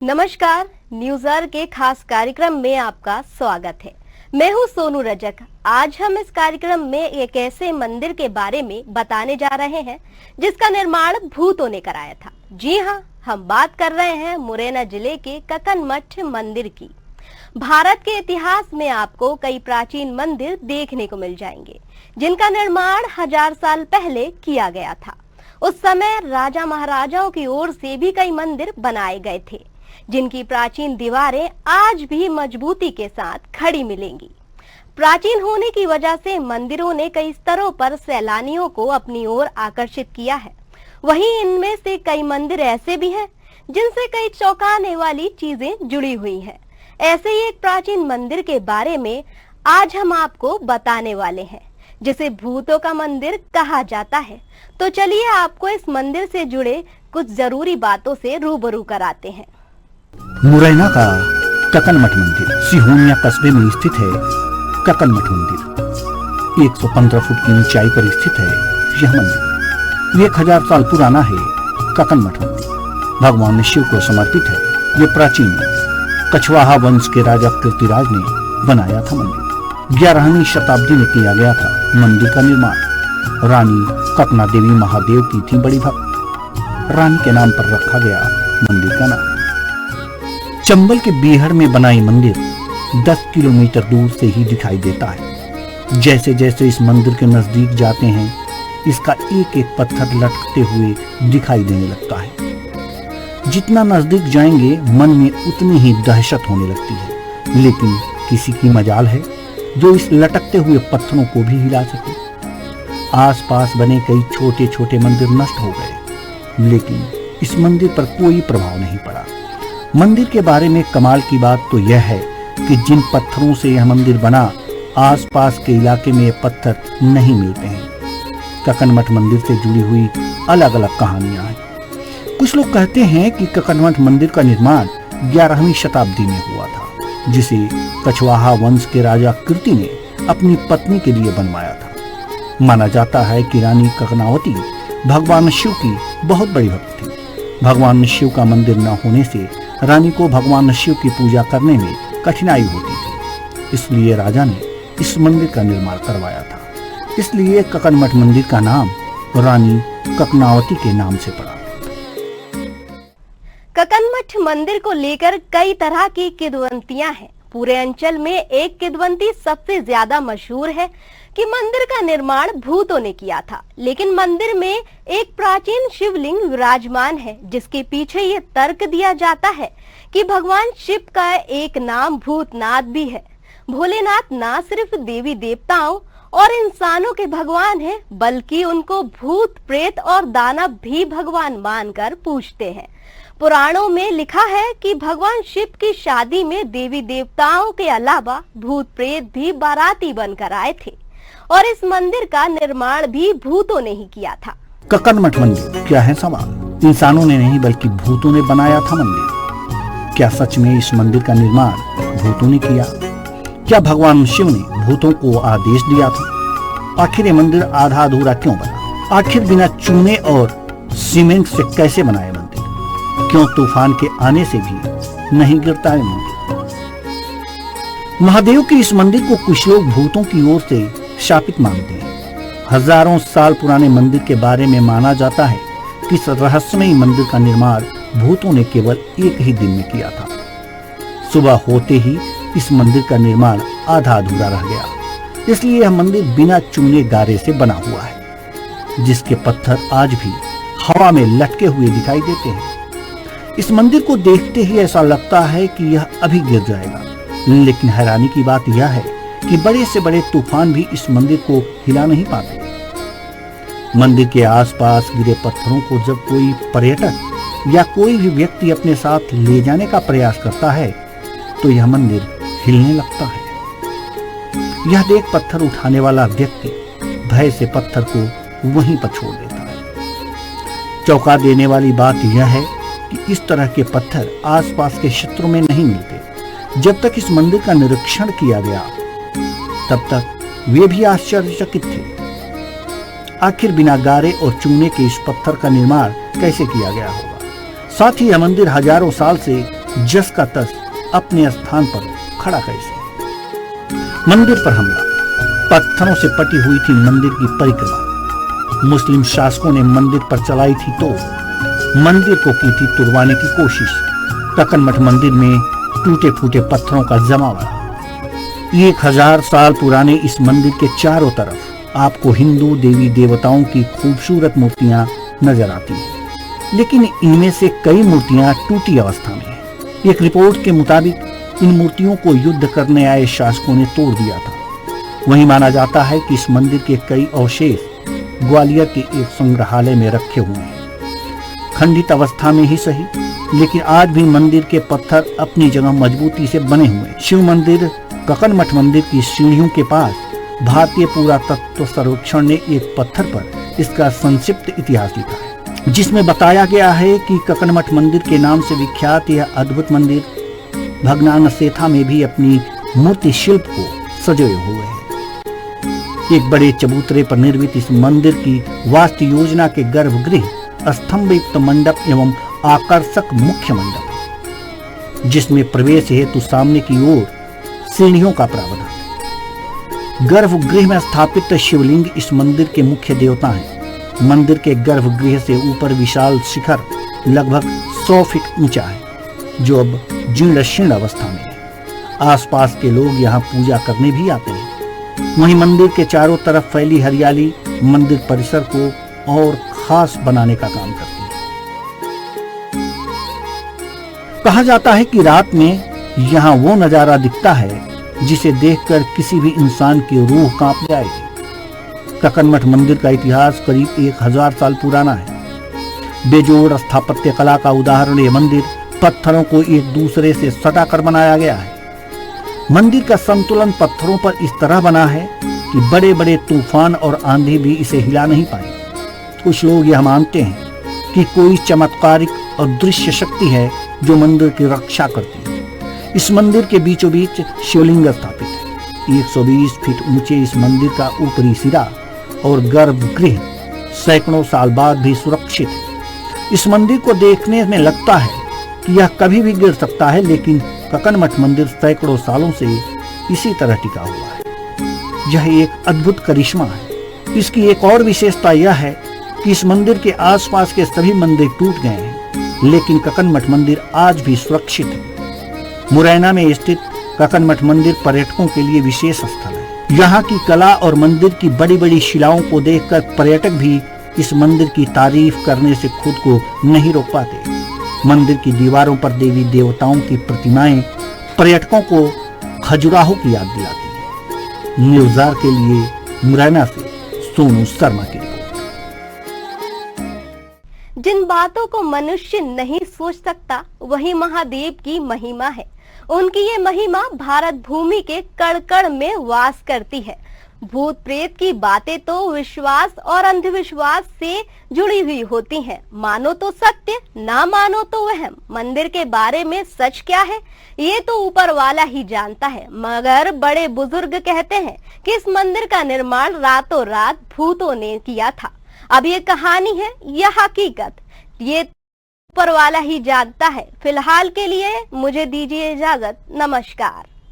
नमस्कार, news our के खास कार्यक्रम में आपका स्वागत है। मैं हूं सोनू रजक। आज हम इस कार्यक्रम में एक ऐसे मंदिर के बारे में बताने जा रहे हैं जिसका निर्माण भूतों ने कराया था। जी हां, हम बात कर रहे हैं मुरैना जिले के ककनमठ मंदिर की। भारत के इतिहास में आपको कई प्राचीन मंदिर देखने को मिल जाएंगे जिनका निर्माण 1000 साल पहले किया गया था। उस समय राजा महाराजाओं की ओर से भी कई मंदिर बनाए गए थे जिनकी प्राचीन दीवारें आज भी मजबूती के साथ खड़ी मिलेंगी। प्राचीन होने की वजह से मंदिरों ने कई स्तरों पर सैलानियों को अपनी ओर आकर्षित किया है। वहीं इनमें से कई मंदिर ऐसे भी हैं जिनसे कई चौंकाने वाली चीजें जुड़ी हुई हैं। ऐसे ही एक प्राचीन मंदिर के बारे में आज हम आपको बताने वाले हैं जिसे भूतों का मंदिर कहा जाता है। तो चलिए आपको इस मंदिर से जुड़े कुछ जरूरी बातों से रूबरू कराते हैं। मुरैना का ककनमठ मंदिर सिहोनिया कस्बे में स्थित है। ककनमठ मंदिर 115 फुट की ऊंचाई पर स्थित है। यह मंदिर 1000 साल पुराना है। ककनमठ मंदिर भगवान शिव को समर्पित है। यह प्राचीन कछवाहा वंश के राजा कीर्तिराज ने बनाया था। मंदिर 11वीं शताब्दी में किया गया था। मंदिर का निर्माण रानी ककना देवी महादेव की थी बड़ी भक्त। रानी के नाम पर रखा गया मंदिर का नाम। चंबल के बीहड़ में बनाई मंदिर 10 किलोमीटर दूर से ही दिखाई देता है। जैसे जैसे इस मंदिर के नजदीक जाते हैं इसका एक एक पत्थर लटकते हुए दिखाई देने लगता है। जितना नजदीक जाएंगे मन में उतनी ही दहशत होने लगती है। लेकिन किसी की मजाल है जो इस लटकते हुए पत्थरों को भी हिला सके। आसपास बने कई छोटे छोटे मंदिर नष्ट हो गए लेकिन इस मंदिर पर कोई प्रभाव नहीं पड़ा। मंदिर के बारे में कमाल की बात तो यह है कि जिन पत्थरों से यह मंदिर बना आसपास के इलाके में ये पत्थर नहीं मिलते हैं। ककनमठ मंदिर से जुड़ी हुई अलग अलग कहानियां हैं। कुछ लोग कहते हैं कि ककनमठ मंदिर का निर्माण 11वीं शताब्दी में हुआ था जिसे कछवाहा वंश के राजा कीर्ति ने अपनी पत्नी के लिए बनवाया था। माना जाता है कि रानी ककनावती भगवान शिव की बहुत बड़ी भक्त थी। भगवान शिव का मंदिर न होने से रानी को भगवान शिव की पूजा करने में कठिनाई होती थी, इसलिए राजा ने इस मंदिर का निर्माण करवाया था। इसलिए ककनमठ मंदिर का नाम रानी ककनावती के नाम से पड़ा। ककनमठ मंदिर को लेकर कई तरह की किंवदंतियां हैं। पूरे अंचल में एक किंवदंती सबसे ज्यादा मशहूर है कि मंदिर का निर्माण भूतों ने किया था। लेकिन मंदिर में एक प्राचीन शिवलिंग विराजमान है जिसके पीछे ये तर्क दिया जाता है कि भगवान शिव का एक नाम भूतनाथ भी है। भोलेनाथ ना सिर्फ देवी देवताओं और इंसानों के भगवान हैं बल्कि उनको भूत प्रेत और दानव भी भगवान मानकर पूजते हैं। पुराणों में लिखा है कि भगवान शिव की शादी में देवी देवताओं के अलावा भूत प्रेत भी बाराती बनकर आए थे और इस मंदिर का निर्माण भी भूतों ने ही किया था। ककनमठ मंदिर क्या है सवाल? इंसानों ने नहीं बल्कि भूतों ने बनाया था मंदिर। क्या सच में इस मंदिर का निर्माण भूतों ने किया? क्या भगवान शिव ने भूतों को आदेश दिया था? आखिर ये मंदिर आधा अधूरा क्यों बना? आखिर बिना चूने और सीमेंट से कैसे बनाया मंदिर? क्यों तूफान के आने से भी नहीं गिरता है मंदिर? महादेव के इस मंदिर को कुछ लोग भूतों की ओर से शापित मानते हैं। हजारों साल पुराने मंदिर के बारे में माना जाता है कि इस रहस्यमयी मंदिर का निर्माण भूतों ने केवल एक ही दिन में किया था। सुबह होते ही इस मंदिर का निर्माण आधा अधूरा रह गया। इसलिए यह मंदिर बिना चूने गारे से बना हुआ है जिसके पत्थर आज भी हवा में लटके हुए दिखाई देते हैं। इस मंदिर को देखते ही ऐसा लगता है कि यह अभी गिर जाएगा। लेकिन हैरानी की बात यह है कि बड़े से बड़े तूफान भी इस मंदिर को हिला नहीं पाते। मंदिर के आसपास गिरे पत्थरों को जब कोई पर्यटक या कोई भी व्यक्ति अपने साथ ले जाने का प्रयास करता है तो यह मंदिर हिलने लगता है। यह देख पत्थर उठाने वाला व्यक्ति भय से पत्थर को वहीं पर छोड़ देता है। चौंका देने वाली बात यह है कि इस तरह के पत्थर आसपास के क्षेत्रों में नहीं मिलते। जब तक इस मंदिर का निरीक्षण किया गया तब तक वे भी आश्चर्यचकित थे। आखिर बिना गारे और चूने के इस पत्थर का निर्माण कैसे किया गया होगा? साथ ही यह मंदिर हजारों साल से जस का तस अपने स्थान पर खड़ा कैसे। मंदिर पर हमला, पत्थरों से पटी हुई थी मंदिर की परिक्रमा। मुस्लिम शासकों ने मंदिर पर चलाई थी तो मंदिर को की थी तुड़वाने की कोशिश। कक्कन मठ मंदिर में टूटे फूटे पत्थरों का जमावड़ा। 1000 साल पुराने इस मंदिर के चारों तरफ आपको हिंदू देवी देवताओं की खूबसूरत मूर्तियां नजर आती हैं, लेकिन इनमें से कई मूर्तियां टूटी अवस्था में हैं। एक रिपोर्ट के मुताबिक इन मूर्तियों को युद्ध करने आए शासकों ने तोड़ दिया था। वहीं माना जाता है कि इस मंदिर के कई अवशेष ग्वालियर के एक संग्रहालय में रखे हुए हैं। खंडित अवस्था में ही सही, लेकिन आज भी मंदिर के पत्थर अपनी जगह मजबूती से बने हुए हैं। शिव मंदिर कक्कन मठ मंदिर की सीढ़ियों के पास भारतीय पुरातत्व सर्वेक्षण ने एक पत्थर पर इसका संक्षिप्त इतिहास लिखा है, जिसमें बताया गया है कि कक्कन मठ मंदिर के नाम से विख्यात यह अद्भुत मंदिर भग्नानसेथा में भी अपनी मूर्ति शिल्प को सजोए हुए है। एक बड़े चबूतरे पर निर्मित इस मंदिर की वास्तु योजना के गर्भगृह स्तंभयुक्त मंडप एवं आकर्षक मुख्य मंडप, जिसमें प्रवेश हेतु सामने की ओर सीढ़ियों का प्रावधान है। गर्भगृह में स्थापित शिवलिंग इस मंदिर के मुख्य देवता हैं। मंदिर के गर्भगृह से ऊपर विशाल शिखर लगभग 100 फीट ऊंचा है, जो अब जीर्ण शीर्ण अवस्था में है। आसपास के लोग यहाँ पूजा करने भी आते हैं। वहीं मंदिर के चारों तरफ फैली हरियाली मंदिर परिसर को और खास बनाने का काम करती है। कहा जाता है कि रात में यहाँ वो नजारा दिखता है जिसे देखकर किसी भी इंसान की रूह कांप जाएगी। कक्कन मठ मंदिर का इतिहास करीब 1000 साल पुराना है। बेजोड़ स्थापत्य कला का उदाहरण ये मंदिर पत्थरों को एक दूसरे से सटाकर बनाया गया है। मंदिर का संतुलन पत्थरों पर इस तरह बना है कि बड़े बड़े तूफान और आंधी भी इसे हिला नहीं पाए। कुछ लोग यह मानते हैं कि कोई चमत्कारिक और दृश्य शक्ति है जो मंदिर की रक्षा करती है। इस मंदिर के बीचों बीच शिवलिंग स्थापित है। 120 फीट ऊंचे इस मंदिर का ऊपरी सिरा और गर्भगृह सैकड़ों साल बाद भी सुरक्षित है। इस मंदिर को देखने में लगता है कि यह कभी भी गिर सकता है, लेकिन कक्कन मठ मंदिर सैकड़ों सालों से इसी तरह टिका हुआ है। यह एक अद्भुत करिश्मा है। इसकी एक और विशेषता यह है कि इस मंदिर के आसपास के सभी मंदिर टूट गए हैं, लेकिन कक्कन मठ मंदिर आज भी सुरक्षित है। मुरैना में स्थित कक्कन मठ मंदिर पर्यटकों के लिए विशेष स्थल है। यहाँ की कला और मंदिर की बड़ी बड़ी शिलाओं को देखकर पर्यटक भी इस मंदिर की तारीफ करने से खुद को नहीं रोक पाते। मंदिर की दीवारों पर देवी देवताओं की प्रतिमाएं पर्यटकों को खजुराहो की याद दिलाती है। न्यूज़ार के लिए मुरैना से सोनू शर्मा की रिपोर्ट। जिन बातों को मनुष्य नहीं सोच सकता वही महादेव की महिमा है। उनकी ये महिमा भारत भूमि के कण कण में वास करती है। भूत प्रेत की बातें तो विश्वास और अंधविश्वास से जुड़ी हुई होती हैं। मानो तो सत्य, ना मानो तो वहम। मंदिर के बारे में सच क्या है ये तो ऊपर वाला ही जानता है, मगर बड़े बुजुर्ग कहते हैं कि इस मंदिर का निर्माण रातों रात भूतों ने किया था। अब ये कहानी है या हकीकत, ये ऊपर वाला ही जानता है। फिलहाल के लिए मुझे दीजिए इजाजत। नमस्कार।